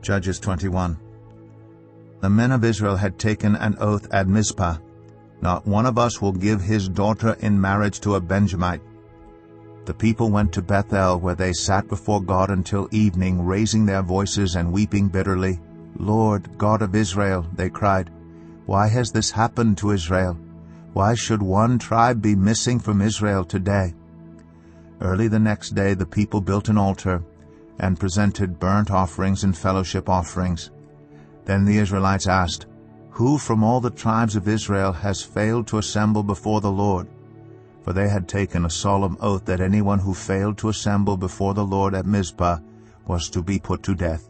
Judges 21. The men of Israel had taken an oath at Mizpah, "Not one of us will give his daughter in marriage to a Benjamite." The people went to Bethel, where they sat before God until evening, raising their voices and weeping bitterly. "Lord, God of Israel," they cried, "why has this happened to Israel? Why should one tribe be missing from Israel today?" Early the next day the people built an altar and presented burnt offerings and fellowship offerings. Then the Israelites asked, "Who from all the tribes of Israel has failed to assemble before the Lord?" For they had taken a solemn oath that anyone who failed to assemble before the Lord at Mizpah was to be put to death.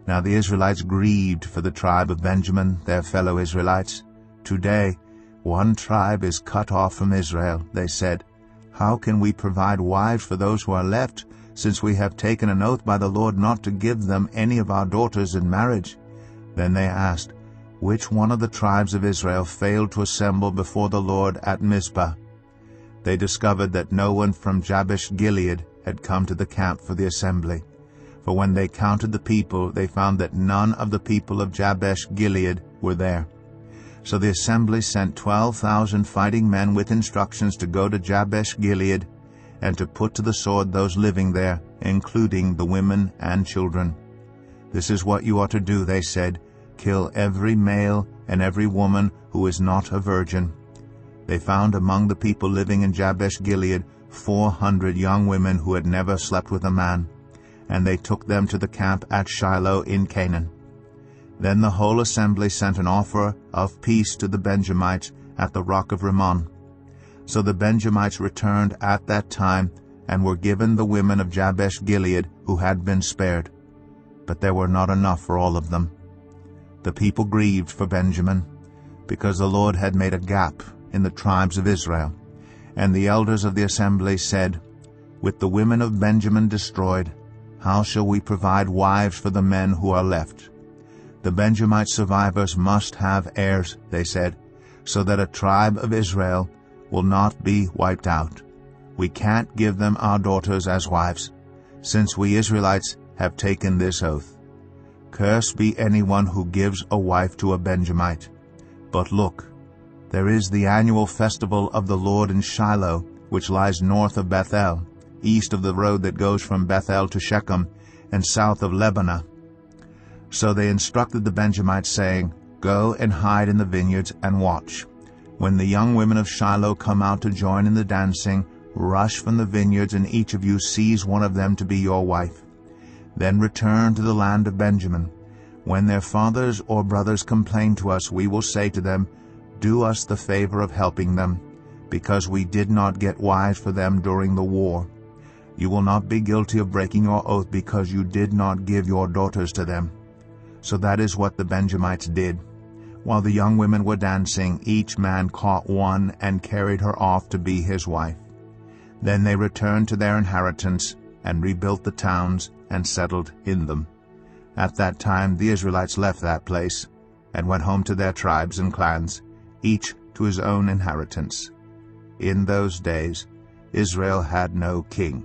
Now the Israelites grieved for the tribe of Benjamin, their fellow Israelites. "Today one tribe is cut off from Israel," they said. "How can we provide wives for those who are left, since we have taken an oath by the Lord not to give them any of our daughters in marriage?" Then they asked, "Which one of the tribes of Israel failed to assemble before the Lord at Mizpah?" They discovered that no one from Jabesh Gilead had come to the camp for the assembly. For when they counted the people, they found that none of the people of Jabesh Gilead were there. So the assembly sent 12,000 fighting men with instructions to go to Jabesh Gilead and to put to the sword those living there, including the women and children. "This is what you are to do," they said. "Kill every male and every woman who is not a virgin." They found among the people living in Jabesh Gilead 400 young women who had never slept with a man, and they took them to the camp at Shiloh in Canaan. Then the whole assembly sent an offer of peace to the Benjamites at the rock of Rimmon. So the Benjamites returned at that time and were given the women of Jabesh Gilead who had been spared. But there were not enough for all of them. The people grieved for Benjamin, because the Lord had made a gap in the tribes of Israel. And the elders of the assembly said, "With the women of Benjamin destroyed, how shall we provide wives for the men who are left? The Benjamite survivors must have heirs," they said, "so that a tribe of Israel will not be wiped out. We can't give them our daughters as wives, since we Israelites have taken this oath. Cursed be anyone who gives a wife to a Benjamite. But look, there is the annual festival of the Lord in Shiloh, which lies north of Bethel, east of the road that goes from Bethel to Shechem, and south of Lebanah." So they instructed the Benjamites, saying, "Go and hide in the vineyards and watch. When the young women of Shiloh come out to join in the dancing, rush from the vineyards, and each of you seize one of them to be your wife. Then return to the land of Benjamin. When their fathers or brothers complain to us, we will say to them, 'Do us the favor of helping them, because we did not get wives for them during the war.' You will not be guilty of breaking your oath because you did not give your daughters to them." So that is what the Benjamites did. While the young women were dancing, each man caught one and carried her off to be his wife. Then they returned to their inheritance and rebuilt the towns and settled in them. At that time the Israelites left that place and went home to their tribes and clans, each to his own inheritance. In those days Israel had no king.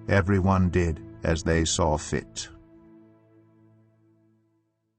Everyone did as they saw fit.